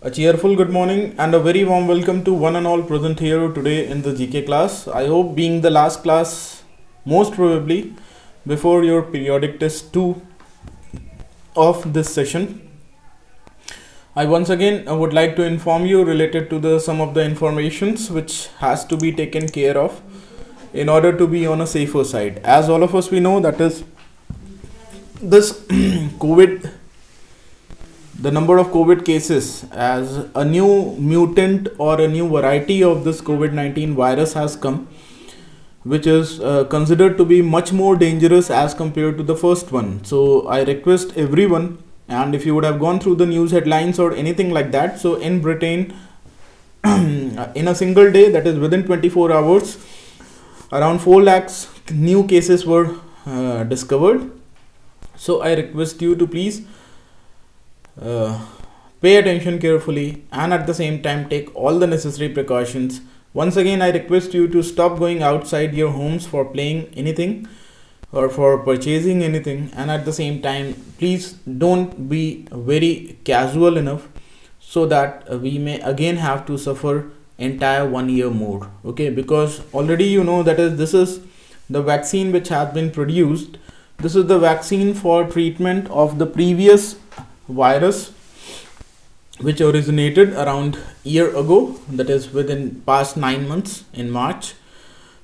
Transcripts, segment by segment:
A cheerful good morning and a very warm welcome to one and all present here today in the GK class. I hope being the last class, most probably before your periodic test 2 of this session, I once again would like to inform you related to the some of the informations which has to be taken care of in order to be on a safer side. As all of us we know that is this COVID, the number of COVID cases as a new mutant or a new variety of this COVID-19 virus has come, which is considered to be much more dangerous as compared to the first one. So I request everyone, and if you would have gone through the news headlines or anything like that, so in Britain, in a single day, that is within 24 hours, around 4 lakhs new cases were discovered. So I request you to please pay attention carefully and at the same time take all the necessary precautions. Once again, I request you to stop going outside your homes for playing anything or for purchasing anything, and at the same time please don't be very casual enough so that we may again have to suffer entire 1 year more. Okay, because already you know that is this is the vaccine which has been produced. This is the vaccine for treatment of the previous virus which originated around year ago, that is within past 9 months in March,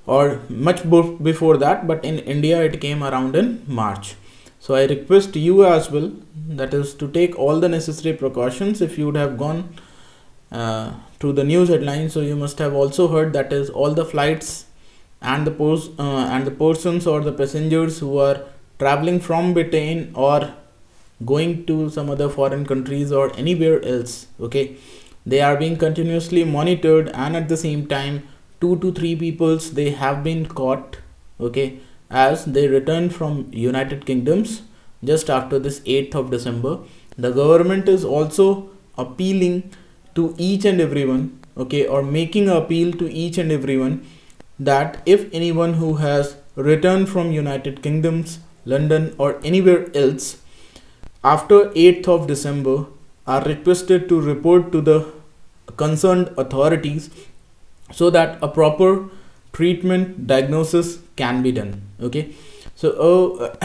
or much before that, but in India it came around in March. So I request you as well, that is to take all the necessary precautions. If you would have gone to the news headlines, so you must have also heard that is all the flights and the persons or the passengers who are traveling from Britain or going to some other foreign countries or anywhere else, okay, they are being continuously monitored, and at the same time 2 to 3 peoples they have been caught, okay, as they returned from United Kingdoms just after this 8th of December. The government is also appealing to each and everyone, okay, or making an appeal to each and everyone that if anyone who has returned from United Kingdoms, London or anywhere else after 8th of December are requested to report to the concerned authorities so that a proper treatment diagnosis can be done. Okay, so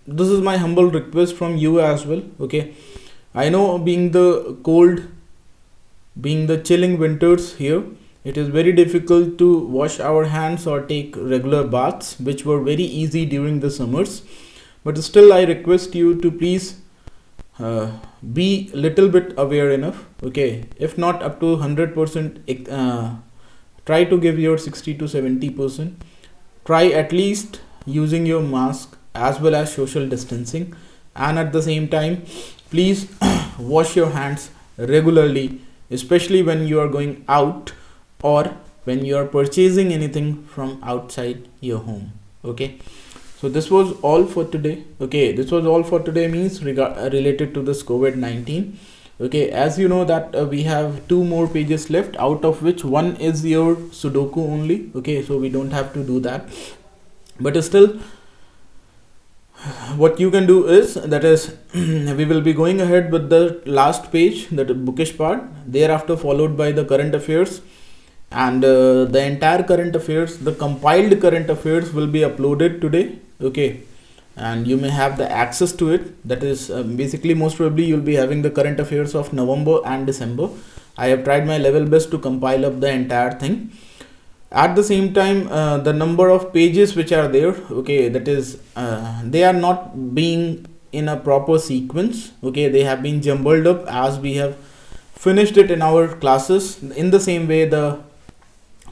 this is my humble request from you as well. Okay, I know being the cold, being the chilling winters here, it is very difficult to wash our hands or take regular baths, which were very easy during the summers. But still I request you to please be little bit aware enough, okay, if not up to 100%, try to give your 60 to 70%. Try at least using your mask as well as social distancing, and at the same time please wash your hands regularly, especially when you are going out or when you are purchasing anything from outside your home. Okay, so this was all for today. Okay, this was all for today means related to this COVID-19. Okay, as you know that we have 2 more pages left, out of which one is your Sudoku only. Okay, so we don't have to do that, but still what you can do is that is we will be going ahead with the last page, that bookish part, thereafter followed by the current affairs, and the entire current affairs, the compiled current affairs will be uploaded today. Okay, and you may have the access to it. That is basically most probably you'll be having the current affairs of November and December. I have tried my level best to compile up the entire thing. At the same time, the number of pages which are there, okay, that is they are not being in a proper sequence. Okay, they have been jumbled up as we have finished it in our classes. In the same way, the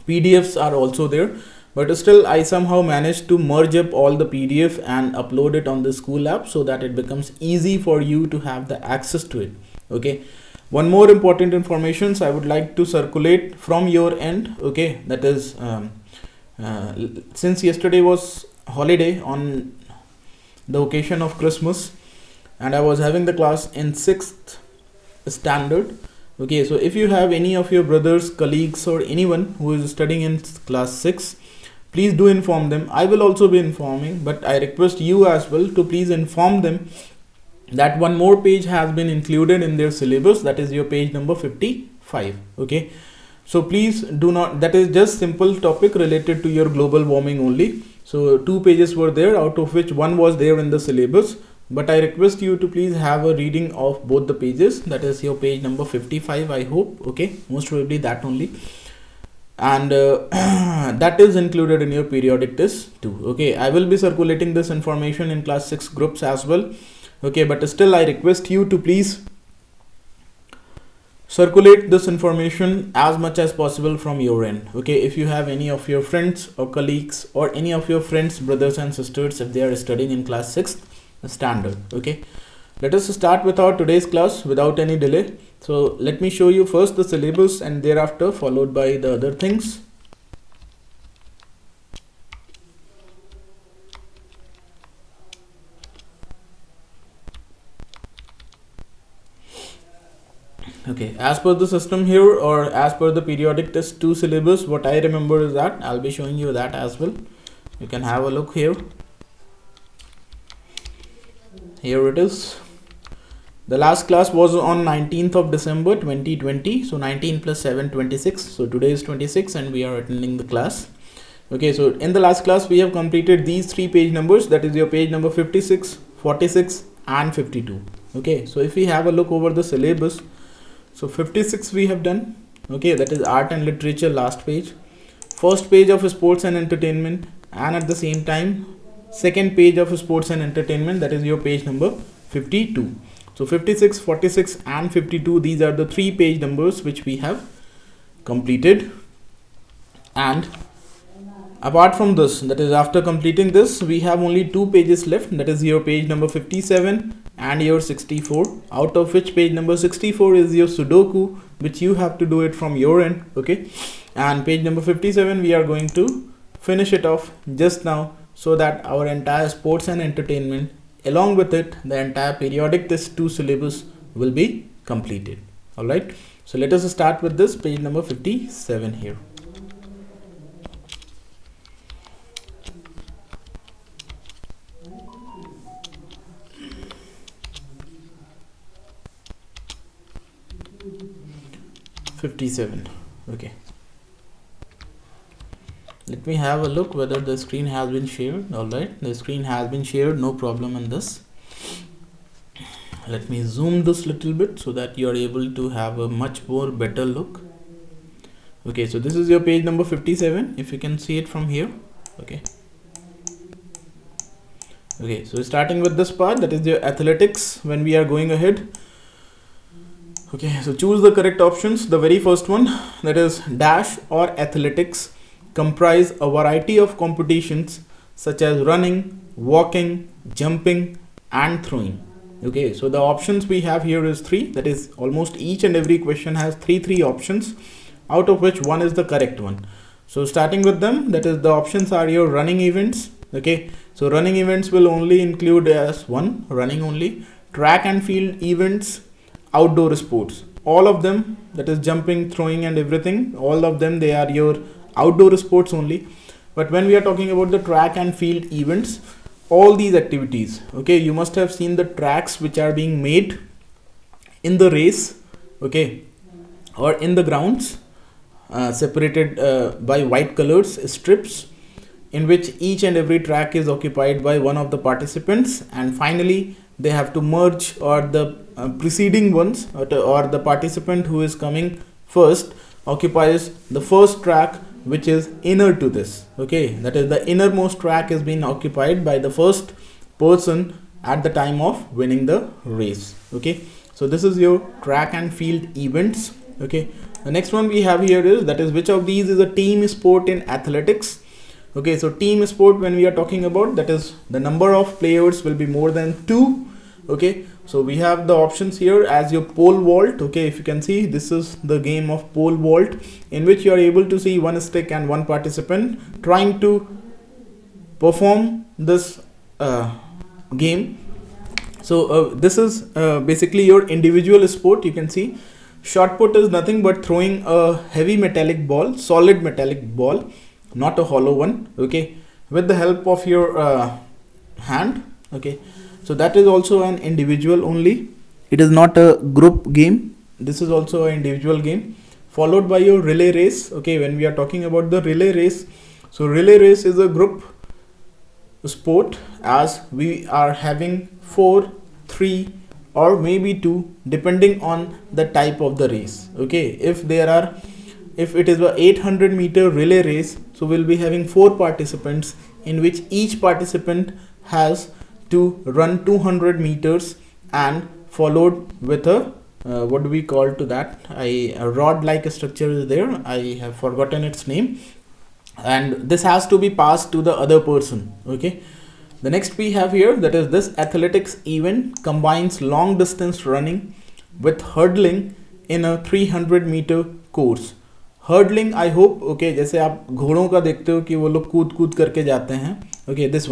PDFs are also there, but still I somehow managed to merge up all the PDF and upload it on the school app so that it becomes easy for you to have the access to it. Okay, one more important information I would like to circulate from your end. Okay, that is since yesterday was holiday on the occasion of Christmas and I was having the class in 6th standard. Okay, so if you have any of your brothers, colleagues or anyone who is studying in class 6, please do inform them. I will also be informing, but I request you as well to please inform them that one more page has been included in their syllabus, that is your page number 55. Okay, so please do not, that is just simple topic related to your global warming only. So 2 pages were there, out of which one was there in the syllabus, but I request you to please have a reading of both the pages, that is your page number 55, I hope. Okay, most probably that only, and that is included in your periodic test too. Okay, I will be circulating this information in class 6 groups as well. Okay, but still I request you to please circulate this information as much as possible from your end. Okay, if you have any of your friends or colleagues or any of your friends, brothers and sisters, if they are studying in class 6 standard. Okay, let us start with our today's class without any delay. So let me show you first the syllabus and thereafter followed by the other things. Okay, as per the system here, or as per the periodic test 2 syllabus, what I remember is that I'll be showing you that as well. You can have a look here. Here it is. The last class was on 19th of December 2020. So 19 plus 7, 26. So today is 26 and we are attending the class. Okay, so in the last class we have completed these 3 page numbers, that is your page number 56, 46 and 52. Okay, so if we have a look over the syllabus, so 56 we have done. Okay, that is art and literature, last page. First page of sports and entertainment, and at the same time second page of sports and entertainment, that is your page number 52. So 56, 46 and 52, these are the 3 page numbers which we have completed. And apart from this, that is after completing this, we have only 2 pages left, that is your page number 57 and your 64, out of which page number 64 is your Sudoku, which you have to do it from your end. Okay, and page number 57 we are going to finish it off just now, so that our entire sports and entertainment, along with it the entire periodic test 2 syllabus will be completed. All right, so let us start with this page number 57 here. Okay, let me have a look whether the screen has been shared. All right, the screen has been shared, no problem in this. Let me zoom this little bit so that you are able to have a much more better look. Okay, so this is your page number 57, if you can see it from here. Okay, okay, so starting with this part, that is your athletics. When we are going ahead, okay, so choose the correct options. The very first one, that is dash or athletics, comprise a variety of competitions such as running, walking, jumping and throwing. Okay, so the options we have here is 3, that is almost each and every question has 3 options, out of which one is the correct one. So starting with them, that is the options are your running events. Okay, so running events will only include as 1, running only. Track and field events, outdoor sports, all of them, that is jumping, throwing and everything, all of them, they are your outdoor sports only. But when we are talking about the track and field events, all these activities, okay, you must have seen the tracks which are being made in the race, okay, or in the grounds, separated by white colors strips, in which each and every track is occupied by one of the participants, and finally they have to merge, or the preceding ones, or the participant who is coming first occupies the first track which is inner to this. Okay, that is the innermost track is being occupied by the first person at the time of winning the race. Okay, so this is your track and field events. Okay, the next one we have here is, that is which of these is a team sport in athletics. Okay, so team sport, when we are talking about, that is the number of players will be more than 2. Okay, so we have the options here as your pole vault. Okay, if you can see, this is the game of pole vault, in which you are able to see one stick and one participant trying to perform this game. So this is basically your individual sport. You can see shot put is nothing but throwing a heavy metallic ball, solid metallic ball, not a hollow one. Okay, with the help of your hand. Okay, So that is also an individual only. It is not a group game. This is also an individual game. Followed by your relay race. Okay, when we are talking about the relay race, so relay race is a group sport, as we are having 4, 3 or maybe 2 depending on the type of the race. Okay, if it is a 800-meter relay race, so we'll be having 4 participants, in which each participant has to run 200 meters and followed with a what do we call to that, a rod like structure is there, I have forgotten its name, and this has to be passed to the other person. Okay, the next we have here, that is this athletics event combines long distance running with hurdling in a 300-meter course. Hurdling I hope okay, जैसे आप घोड़ों का देखते हो कि वो लोग कूद कूद करके जाते हैं. Okay, this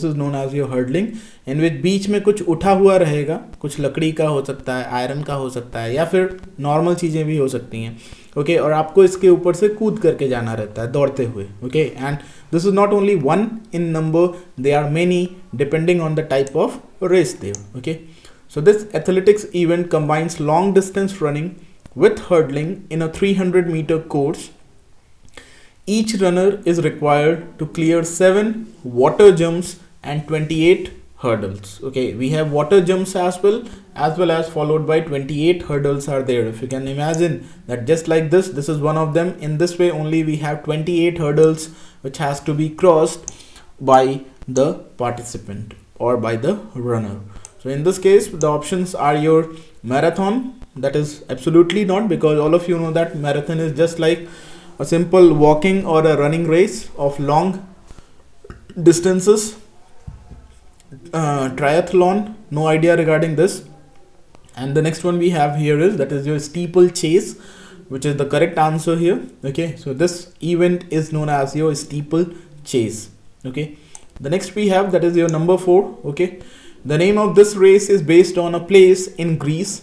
is known as your hurdling, in which बीच में कुछ उठा हुआ रहेगा, कुछ लकड़ी का हो सकता है, आयरन का हो सकता है, या फिर नॉर्मल चीज़ें भी हो सकती हैं. ओके, और आपको इसके ऊपर से कूद करके जाना रहता है दौड़ते हुए. Okay, and this is not only one in number, they are many depending on the type of race there. Okay, so this athletics event combines long distance running with hurdling in a 300-meter course. Each runner is required to clear 7 water jumps and 28 hurdles. Okay, we have water jumps as well as followed by 28 hurdles are there. If you can imagine that, just like this is one of them. In this way only we have 28 hurdles which has to be crossed by the participant or by the runner. So in this case the options are your marathon. That is absolutely not, because all of you know that marathon is just like a simple walking or a running race of long distances. Triathlon, no idea regarding this. And the next one we have here is, that is your steeplechase, which is the correct answer here. Okay, so this event is known as your steeplechase. Okay, the next we have, that is your number 4. Okay, the name of this race is based on a place in Greece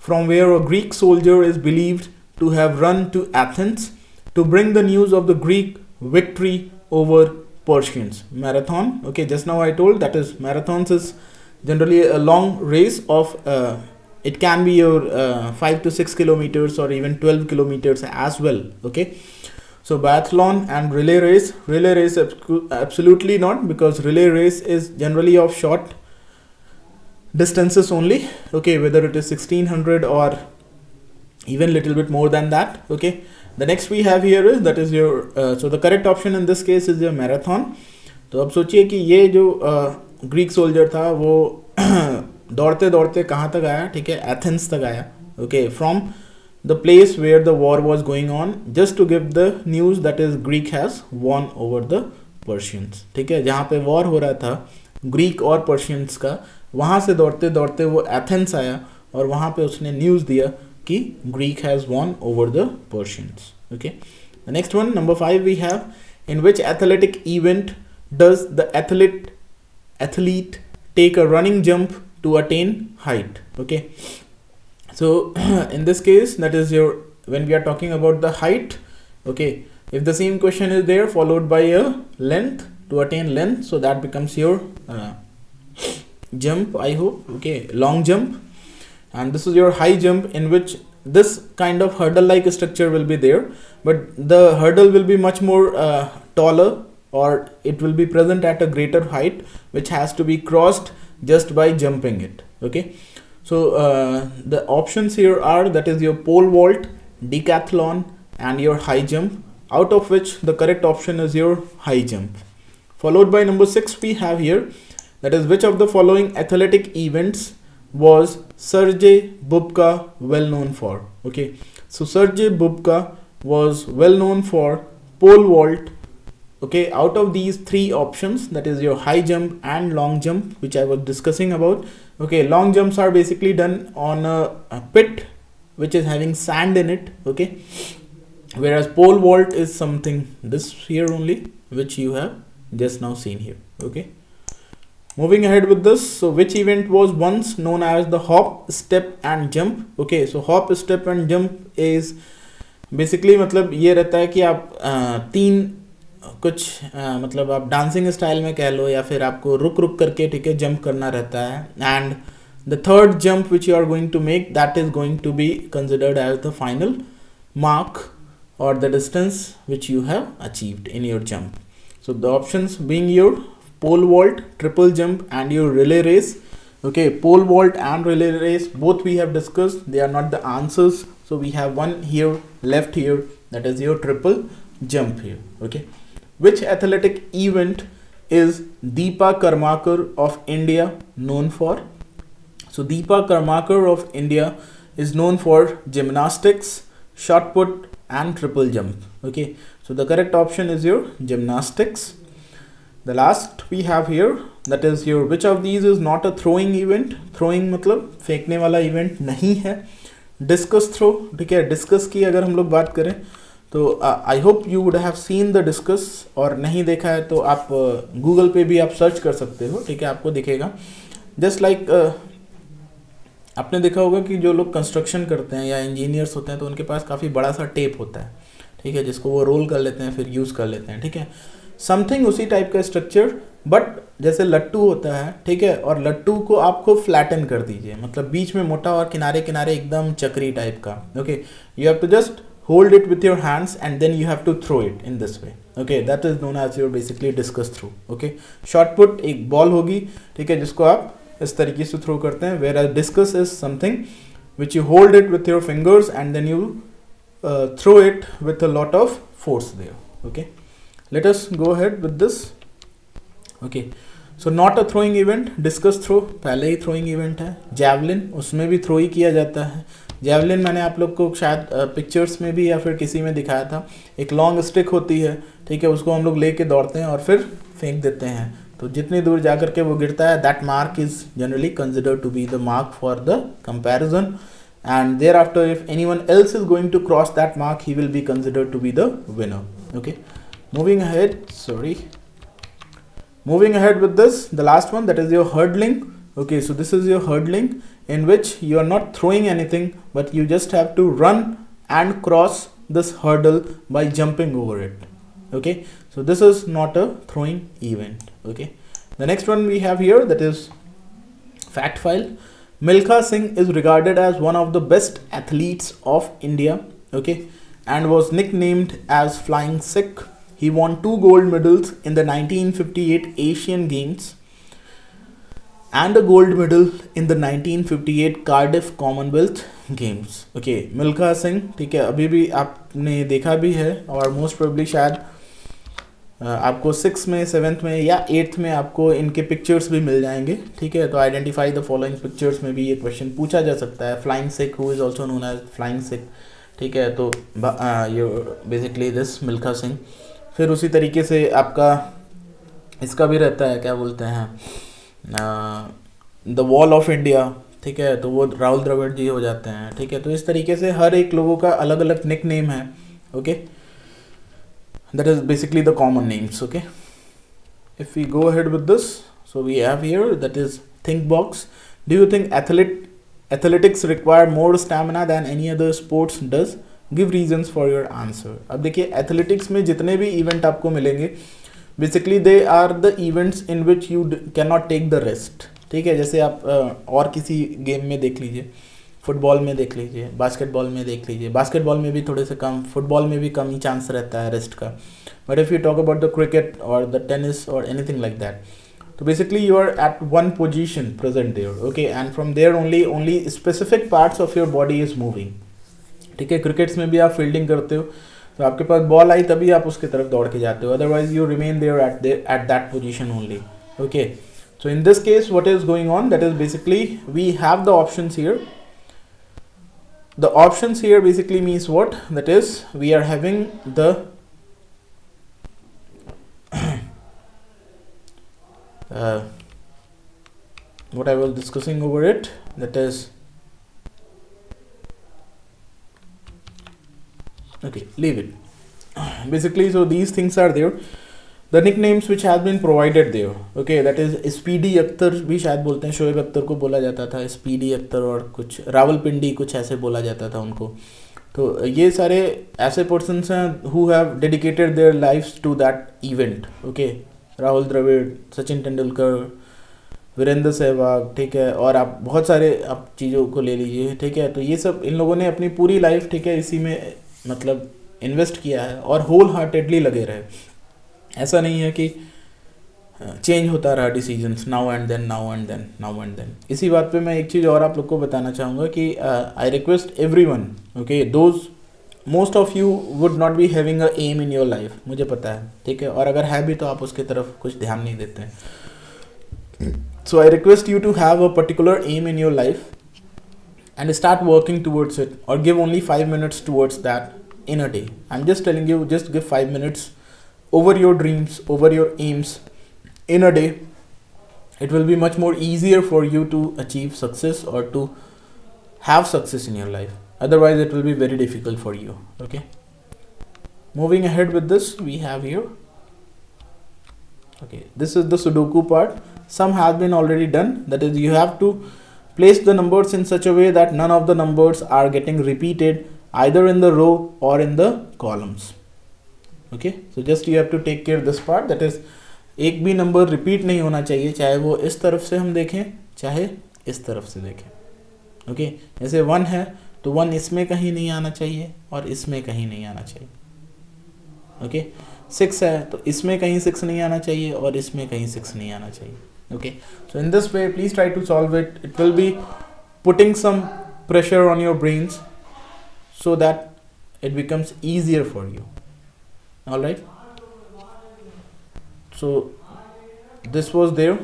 from where a Greek soldier is believed to have run to Athens to bring the news of the Greek victory over Persians. Marathon. Okay, just now I told, that is marathons is generally a long race of it can be your 5 to 6 kilometers or even 12 kilometers as well. Okay, so biathlon and relay race absolutely not, because relay race is generally of short distances only. Okay, whether it is 1600 or even little bit more than that. Okay, the next we have here is, that is your so the correct option in this case is your marathon. तो अब सोचिए कि ये जो Greek soldier था वो दौड़ते दौड़ते कहाँ तक आया. ठीक है, एथेंस तक आया. Okay, from the place where the war was going on, just to give the news that is Greek has won over the Persians. ठीक है, जहाँ पे वॉर हो रहा था ग्रीक और पर्शियंस का, वहाँ से दौड़ते दौड़ते वो एथेंस आया और वहाँ पे उसने न्यूज़ दिया कि Greek has won over the Persians. Okay, the next one, number 5 we have, in which athletic event does the athlete take a running jump to attain height. Okay, so in this case, that is your, when we are talking about the height. Okay, if the same question is there followed by a length, to attain length, so that becomes your jump, I hope. Okay, long jump. And this is your high jump, in which this kind of hurdle like structure will be there, but the hurdle will be much more taller, or it will be present at a greater height, which has to be crossed just by jumping it. Okay, so the options here are, that is your pole vault, decathlon and your high jump, out of which the correct option is your high jump. Followed by number 6 we have here, that is, which of the following athletic events was Sergei Bubka well known for. Okay, so Sergei Bubka was well known for pole vault. Okay, out of these 3 options, that is your high jump and long jump, which I was discussing about. Okay, long jumps are basically done on a pit which is having sand in it. Okay, whereas pole vault is something this here only, which you have just now seen here. Okay, moving ahead with this, so which event was once known as the hop, step and jump. Okay, so hop, step and jump is basically, मतलब ये रहता है कि आप 3 कुछ मतलब आप dancing style में कह लो, या फिर आपको रुक रुक करके, ठीक है, जंप करना रहता है. And the third jump which you are going to make, that is going to be considered as the final mark or the distance which you have achieved in your jump. So the options being your pole vault, triple jump and your relay race. Okay, pole vault and relay race both we have discussed, they are not the answers. So we have one here left here, that is your triple jump here. Okay, which athletic event is Deepa Karmakar of India known for? So Deepa Karmakar of India is known for gymnastics, shot put and triple jump. Okay, so the correct option is your gymnastics. The last we have here, that is your which of these is not a throwing event. Throwing मतलब फेंकने वाला event नहीं है. Discus throw, ठीक है, discuss की अगर हम लोग बात करें तो I hope you would have seen the discuss, और नहीं देखा है तो आप गूगल पे भी आप सर्च कर सकते हो, ठीक है, आपको दिखेगा. जस्ट लाइक आपने देखा होगा कि जो लोग कंस्ट्रक्शन करते हैं या इंजीनियर्स होते हैं तो उनके पास काफ़ी बड़ा सा टेप होता है, ठीक है, जिसको वो रोल कर लेते हैं फिर यूज़ कर लेते हैं, ठीक है. समथिंग उसी टाइप का स्ट्रक्चर, बट जैसे लट्टू होता है, ठीक है, और लट्टू को आपको फ्लैटन कर दीजिए, मतलब बीच में मोटा और किनारे किनारे एकदम चक्री टाइप का. Okay, you have to just hold it with your hands and then you have to throw it in this way. Okay, that is known as your basically discus throw. Okay, shot put एक ball होगी, ठीक है, जिसको आप इस तरीके से throw करते हैं, where discus is something which you hold it with your fingers and then you throw it with a lot of force there. Okay, let us go ahead with this. Okay, so not a throwing event. Discus throw पहले ही throwing event है. Javelin, उसमें भी throw ही किया जाता है. Javelin मैंने आप लोग को शायद पिक्चर्स में भी या फिर किसी में दिखाया था. एक लॉन्ग स्टिक होती है, ठीक है, उसको हम लोग लेके दौड़ते हैं और फिर फेंक देते हैं, तो जितनी दूर जाकर के वो गिरता है, that mark is generally considered to be the mark for the comparison. And thereafter if anyone else is going to cross that mark, he will be considered to be the winner. Okay, moving ahead, moving ahead with this, the last one, that is your hurdling. Okay, so this is your hurdling, in which you are not throwing anything, but you just have to run and cross this hurdle by jumping over it. Okay, so this is not a throwing event. Okay, the next one we have here, that is fact file. Milkha Singh is regarded as one of the best athletes of India. Okay, and was nicknamed as Flying Sikh. He won 2 gold medals in the 1958 Asian Games and a gold medal in the 1958 Cardiff Commonwealth Games. Okay, Milkha Singh, ठीक है, अभी भी आपने देखा भी है और most probably शायद आपको 6th में 7th में या 8th में आपको इनके पिक्चर्स भी मिल जाएंगे, ठीक है. तो आइडेंटिफाई द फॉलोइंग पिक्चर्स में भी ये क्वेश्चन पूछा जा सकता है. Flying Sikh, who is also known as flying Sikh, ठीक है. तो ये बेसिकली दिस मिल्खा सिंह. फिर उसी तरीके से आपका इसका भी रहता है, क्या बोलते हैं, द वॉल ऑफ इंडिया, ठीक है, तो वो राहुल द्रविड़ जी हो जाते हैं, ठीक है. तो इस तरीके से हर एक लोगों का अलग अलग निक नेम है. Okay, that is basically the common names. Okay, if we go ahead with this, so we have here, that is think box. Do you think athletics require more stamina than any other sports does? Give reasons for your answer. अब देखिए, athletics में जितने भी event आपको मिलेंगे, basically they are the events in which you can not take the rest, ठीक है. जैसे आप और किसी गेम में देख लीजिए, फुटबॉल में देख लीजिए, बास्केटबॉल में देख लीजिए. बास्केटबॉल में भी थोड़े से कम, फुटबॉल में भी कम ही चांस रहता है रेस्ट का. But if you talk about the cricket और द टेनिस और एनीथिंग लाइक दैट, तो basically you are at one position present there. Okay, and from there only specific parts of your body is moving, ठीक है. Crickets में भी आप fielding करते हो तो आपके पास बॉल आई तभी आप उसकी तरफ दौड़ के जाते हो, otherwise you remain there at that position only. Okay, so in this case what is going on, that is basically we have the options here. The options here basically means what, that is we are having the what I was discussing over it, that is okay, leave it. Basically, so these things are there, the nicknames which have been provided there. Okay, that is speedy Akhtar भी शायद बोलते हैं, शोएब अख्तर को बोला जाता था speedy Akhtar, और कुछ रावलपिंडी कुछ ऐसे बोला जाता था उनको. तो ये सारे ऐसे पर्सन्स हैं who have dedicated their lives to that event. Okay, Rahul Dravid, Sachin Tendulkar, Virender Sehwag, ठीक है, और आप बहुत सारे आप चीज़ों को ले लीजिए, ठीक है. तो ये सब इन लोगों ने अपनी पूरी लाइफ, ठीक है, इसी में मतलब इन्वेस्ट किया है और होल हार्टेडली लगे रहे. ऐसा नहीं है कि चेंज होता रहा decisions now and then now and then now and then. इसी बात पे मैं एक चीज़ और आप लोग को बताना चाहूँगा कि I request everyone, okay, those most of you would not be having a aim in your life, मुझे पता है, ठीक है, और अगर है भी तो आप उसकी तरफ कुछ ध्यान नहीं देते हैं. So I request you to have a particular aim in your life and start working towards it, or give only 5 minutes towards that in a day. I'm just telling you, just give 5 minutes over your dreams, over your aims in a day. It will be much more easier for you to achieve success or to have success in your life. Otherwise it will be very difficult for you. Okay, moving ahead with this, we have here, okay, this is the Sudoku part. Some have been already done, that is, you have to place the numbers in such a way that none of the numbers are getting repeated either in the row or in the columns. Okay, so just you have to take care of this part, that is, एक भी number repeat नहीं होना चाहिए, चाहे वो इस तरफ से हम देखें चाहे इस तरफ से देखें. ओके, जैसे 1 है तो 1 इसमें कहीं नहीं आना चाहिए और इसमें कहीं नहीं आना चाहिए. ओके, 6 है तो इसमें कहीं 6 नहीं आना चाहिए और इसमें कहीं 6 नहीं आना चाहिए. Okay, so in this way please try to solve it. It will be putting some pressure on your brains so that it becomes easier for you. All right, so this was there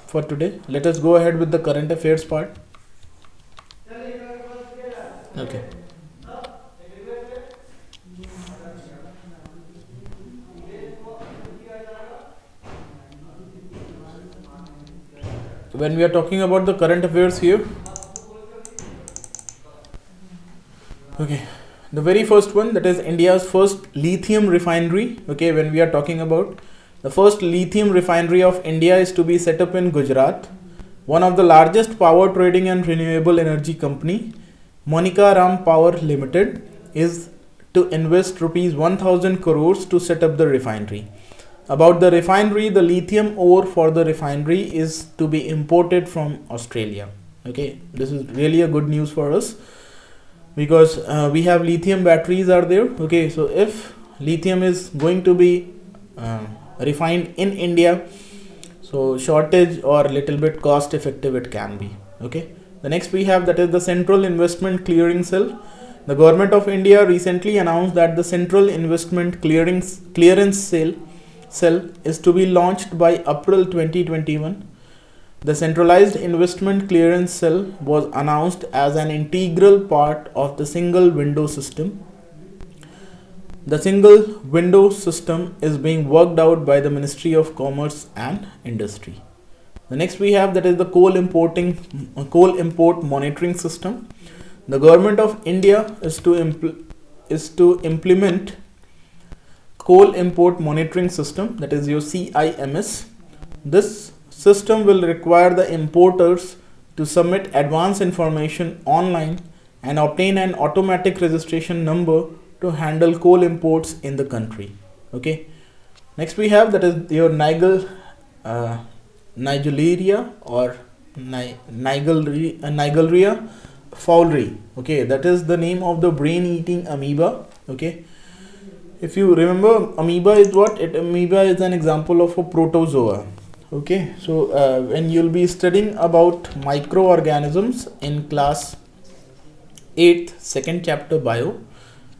for today. Let us go ahead with the current affairs part. Okay, when we are talking about the current affairs here, okay, the very first one, that is India's first lithium refinery. Okay, when we are talking about the first lithium refinery of India is to be set up in Gujarat. One of the largest power trading and renewable energy company, Monica Ram Power Limited, is to invest rupees 1000 crores to set up the refinery. About the refinery, the lithium ore for the refinery is to be imported from Australia. Okay, this is really a good news for us because we have lithium batteries are there. Okay, so if lithium is going to be refined in India, so shortage or little bit cost effective it can be. Okay, the next we have, that is the Central Investment Clearing Cell. The government of India recently announced that the Central Investment Clearance Cell is to be launched by April 2021. The Centralized Investment Clearance Cell was announced as an integral part of the single window system. The single window system is being worked out by the Ministry of Commerce and Industry. The next we have, that is the coal import monitoring system. The government of India is to implement coal import monitoring system, that is your CIMS. This system will require the importers to submit advance information online and obtain an automatic registration number to handle coal imports in the country. Okay, next we have, that is your Nigeria or Nigeria fowlery. Okay, that is the name of the brain eating amoeba. Okay, if you remember, amoeba is what? Amoeba is an example of a protozoa. Okay, so when you'll be studying about microorganisms in class 8th, second chapter bio,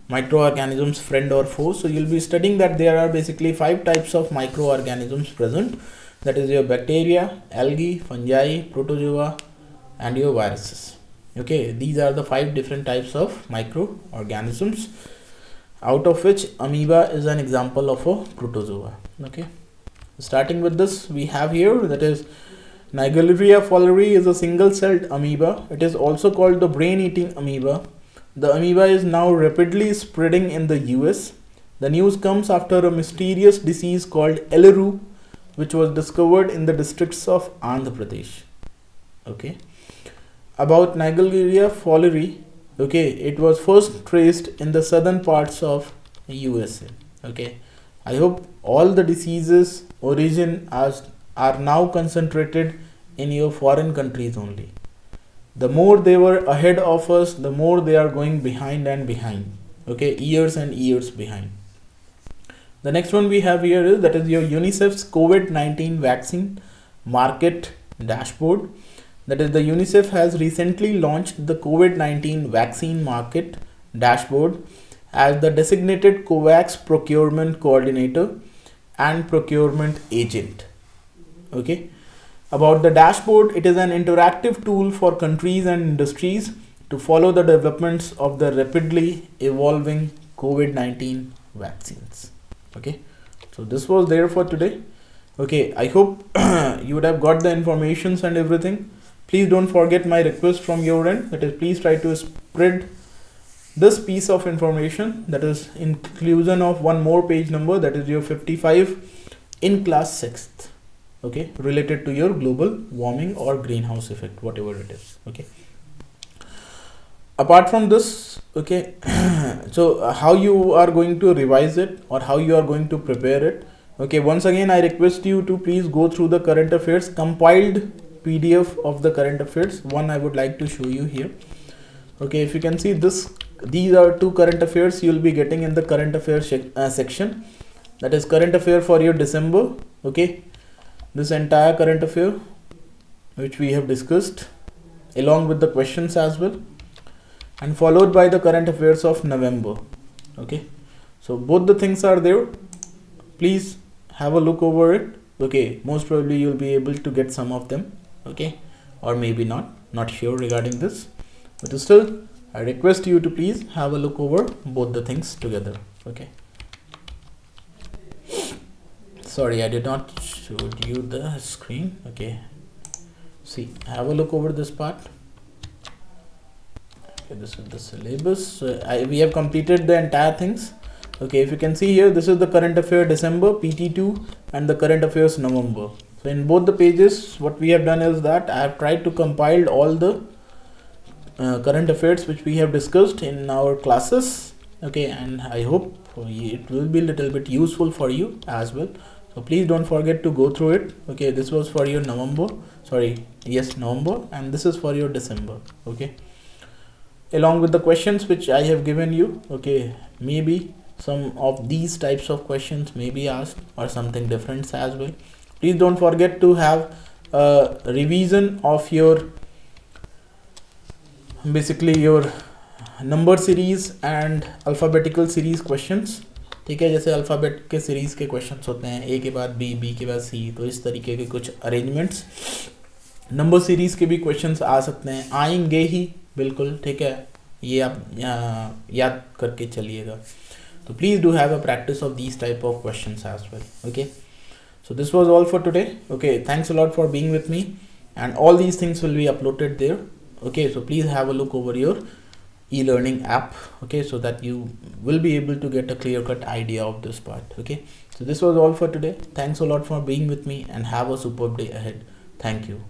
microorganisms friend or foe, so you'll be studying that there are basically 5 types of microorganisms present, that is your bacteria, algae, fungi, protozoa and your viruses. Okay, these are the 5 different types of microorganisms, out of which amoeba is an example of a protozoa. Okay, starting with this, we have here, that is Nigeria fowlery is a single-celled amoeba. It is also called the brain-eating amoeba. The amoeba is now rapidly spreading in the US. The news comes after a mysterious disease called Eliru, which was discovered in the districts of Andhra Pradesh. Okay, about Nigeria fowlery, okay, it was first traced in the southern parts of USA. Okay, I hope all the diseases origin are now concentrated in your foreign countries only. The more they were ahead of us, the more they are going behind and behind. Okay, years and years behind. The next one we have here is, that is your UNICEF's COVID-19 vaccine market dashboard. That is, the UNICEF has recently launched the COVID-19 vaccine market dashboard as the designated COVAX procurement coordinator and procurement agent. Okay. About the dashboard, it is an interactive tool for countries and industries to follow the developments of the rapidly evolving COVID-19 vaccines. Okay, so this was there for today. Okay, I hope you would have got the informations and everything. Please don't forget my request from your end, that is, please try to spread this piece of information, that is inclusion of one more page number, that is your 55 in class 6th. Okay, related to your global warming or greenhouse effect, whatever it is. Okay, apart from this, okay, so how you are going to revise it or how you are going to prepare it. Okay, once again I request you to please go through the current affairs compiled PDF of the current affairs. One I would like to show you here. Okay, if you can see this, these are two current affairs you will be getting in the current affairs section, that is current affair for your December. Okay, this entire current affair which we have discussed along with the questions as well, and followed by the current affairs of November. Okay, so both the things are there. Please have a look over it. Okay, most probably you'll be able to get some of them. Okay, or maybe not sure regarding this, but still I request you to please have a look over both the things together. Okay, sorry, I did not show you the screen. Okay, see, have a look over this part. Okay, this is the syllabus. We have completed the entire things. Okay, if you can see here, this is the current affair December PT2 and the current affairs November. So in both the pages, what we have done is that I have tried to compile all the current affairs which we have discussed in our classes. Okay, and I hope it will be a little bit useful for you as well. So please don't forget to go through it. Okay, this was for your November, November, and this is for your December. Okay, along with the questions which I have given you. Okay, maybe some of these types of questions may be asked or something different as well. Please don't forget to have a revision of your basically your number series and alphabetical series questions. ठीक है, जैसे alphabet के series के questions होते हैं, ए के बाद B, B के बाद सी, तो इस तरीके के कुछ अरेंजमेंट्स नंबर सीरीज़ के भी क्वेश्चंस आ सकते हैं, आएंगे ही बिल्कुल. ठीक है, ये आप याद करके चलिएगा. तो please do have a practice of these type of questions as well. Okay, so this was all for today. Okay, thanks a lot for being with me, and all these things will be uploaded there. Okay, so please have a look over your e-learning app. Okay, so that you will be able to get a clear-cut idea of this part. Okay, so this was all for today. Thanks a lot for being with me, and have a superb day ahead. Thank you.